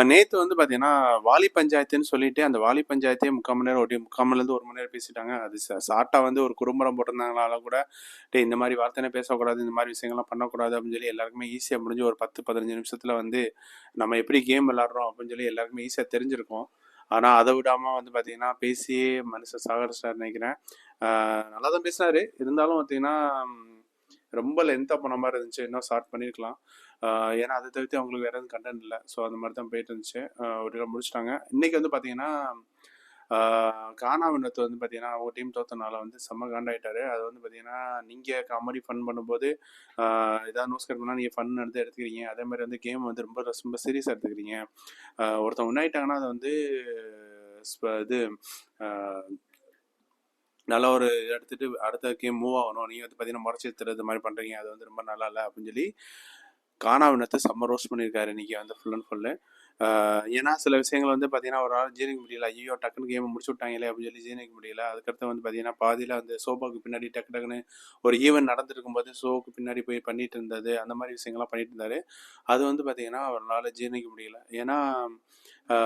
நேத்து வந்து பார்த்தீங்கன்னா, வாலி பஞ்சாயத்துன்னு சொல்லிட்டு, அந்த வாலி பஞ்சாயத்தே 3/4 மணி நேரம் ஓட்டி 3/4 மணி நேரம்லேருந்து 1 மணி நேரம் பேசிட்டாங்க. அது ஷார்ட்டா வந்து ஒரு குறும்படம் போட்டிருந்தாங்கனாலும் கூட, "டேய் இந்த மாரி வார்த்தைனே பேசக்கூடாது, இந்த மாரி விஷயங்கள்லாம் பண்ணக்கூடாது" அப்படின்னு சொல்லி எல்லாருக்குமே ஈஸியா முடிஞ்சு ஒரு 10, 15 நிமிஷத்துல வந்து, நம்ம எப்படி கேம் விளையாடுறோம் அப்படின்னு சொல்லி எல்லாருக்குமே ஈஸியா தெரிஞ்சிருக்கும். ஆனா, அத விடாம வந்து பார்த்தீங்கன்னா, பேசியே மனுஷன் சாகடிச்சிட்டாருன்னு நெனைக்கிறேன். நல்லா தான் பேசினாரு. இருந்தாலும் பார்த்தீங்கன்னா, ரொம்ப லென்த்தா போன மாரி இருந்துச்சு. இன்னும் ஷார்ட் பண்ணியிருக்கலாம். ஏன்னா, அத தவிர்த்து அவங்களுக்கு வேற எதுவும் கன்டென்ட் இல்ல. ஸோ, அந்த மாரி தான் போயிட்டு இருந்துச்சு. ஒரு வழியா முடிச்சுட்டாங்க. இன்னைக்கு வந்து பார்த்தீங்கன்னா, ஆ கானா வினோத் வந்து பார்த்தீங்கன்னா, அவங்க டீம் தோத்தனால வந்து செம்ம காண்டாயிட்டாரு. அது வந்து பார்த்தீங்கன்னா, நீங்க காமெடி ஃபன் பண்ணும்போது, ஆ ஏதாவது நியூஸ் கட் பண்ணா நீங்க ஃபன் எடுத்து எடுத்துக்கிறீங்க. அதே மாரி வந்து கேம் வந்து ரொம்ப ரொம்ப சீரியஸா எடுத்துக்கிறீங்க. ஒருத்தவங்க வின் ஆயிட்டாங்கன்னா, அத வந்து இது ஆ நல்ல ஒரு எடுத்துட்டு அடுத்த கேம் மூவ் ஆகணும். நீங்க வந்து பார்த்தீங்கன்னா, முறைச்சு எடுத்துறது மாரி பண்றீங்க. அது வந்து ரொம்ப நல்லா இல்ல அப்படின்னு சொல்லி, கானா வினோத்த செம்ம ரோஸ்ட் பண்ணியிருக்காரு இன்னைக்கு வந்து ஃபுல் அண்ட் ஃபுல்லு. ஏன்னா சில விஷயங்கள் வந்து பார்த்தீங்கன்னா, அவரால ஜீரணிக்க முடியல. ஐயய்யோ! டக்குன்னு கேம முடிச்சு விட்டாங்களே அப்படின்னு சொல்லி ஜீரணிக்க முடியல. அதுக்கடுத்து வந்து பார்த்தீங்கன்னா, பாதியில அந்த சோபாவுக்கு பின்னாடி டக்கு டக்குன்னு ஒரு ஈவென்ட் நடந்துருக்கும்போது, ஷோவுக்கு பின்னாடி போய் பண்ணிட்டு இருந்தது, அந்த மாரி விஷயங்கள்லாம் பண்ணிட்டு இருந்தாரு. அது வந்து பார்த்தீங்கன்னா, அவரால ஜீரணிக்க முடியல. ஏன்னா, ஆ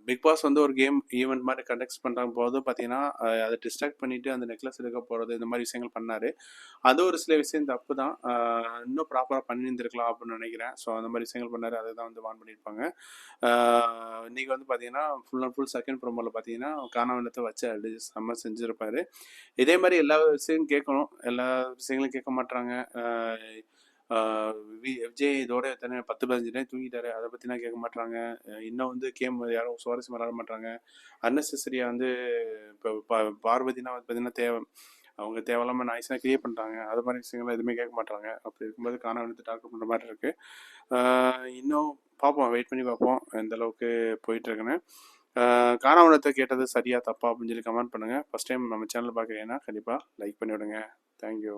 பிக் பாஸ் வந்து ஒரு கேம் ஈவென்ட் மாரி கண்டக்ட் பண்ற போது பார்த்தீங்கன்னா, அத டிஸ்ட்ராக்ட் பண்ணிட்டு அந்த நெக்லஸ் எடுக்க போறது, இந்த மாரி விஷயங்கள் பண்ணாரு. அது ஒரு சில விஷயம் தப்பு தான். இன்னும் ப்ராப்பரா பண்ணியிருந்திருக்கலாம் அப்படின்னு நினைக்கிறேன். ஸோ அந்த மாதிரி விஷயங்கள் பண்ணாரு. அதை தான் வந்து வார்ன் பண்ணியிருப்பாங்க. இன்னைக்கு வந்து பார்த்தீங்கன்னா, ஃபுல் அண்ட் ஃபுல் செகண்ட் ப்ரோமோல பார்த்தீங்கன்னா, கானாவினத்தை வச்சு அடி செம்ம செஞ்சிருப்பாரு. இதே மாதிரி எல்லா விஷயமும் கேட்கணும். எல்லா விஷயங்களும் கேட்க மாட்றாங்க. விஜய் இதோட எத்தனை 10, 15 டைம் தூங்கிட்டாரு. அதை பற்றிலாம் கேட்க மாட்றாங்க. இன்னும் வந்து கேம் யாரும் சுவாரஸ்யம் விளாட மாட்றாங்க. அன்னெசரியா வந்து இப்போ பார்வதினா வந்து பார்த்தீங்கன்னா அவங்க தேவையில்லாம நாய்ஸ்லாம் கிரியேட் பண்ணுறாங்க. அது மாதிரி விஷயங்கள்லாம் எதுவுமே கேட்க மாட்றாங்க. அப்படி இருக்கும்போது காண வந்து டார்கெட் பண்ணுற மாதிரி இருக்குது. இன்னும் பார்ப்போம், வெயிட் பண்ணி பார்ப்போம் எந்த அளவுக்கு போயிட்டுருக்குன்னு. காணாமணத்தை கேட்டது சரியா தப்பா அப்படின்னு சொல்லி கமெண்ட் பண்ணுங்கள். ஃபஸ்ட் டைம் நம்ம சேனல் பார்க்குறீங்கன்னா கண்டிப்பாக லைக் பண்ணி விடுங்க. தேங்க்யூ.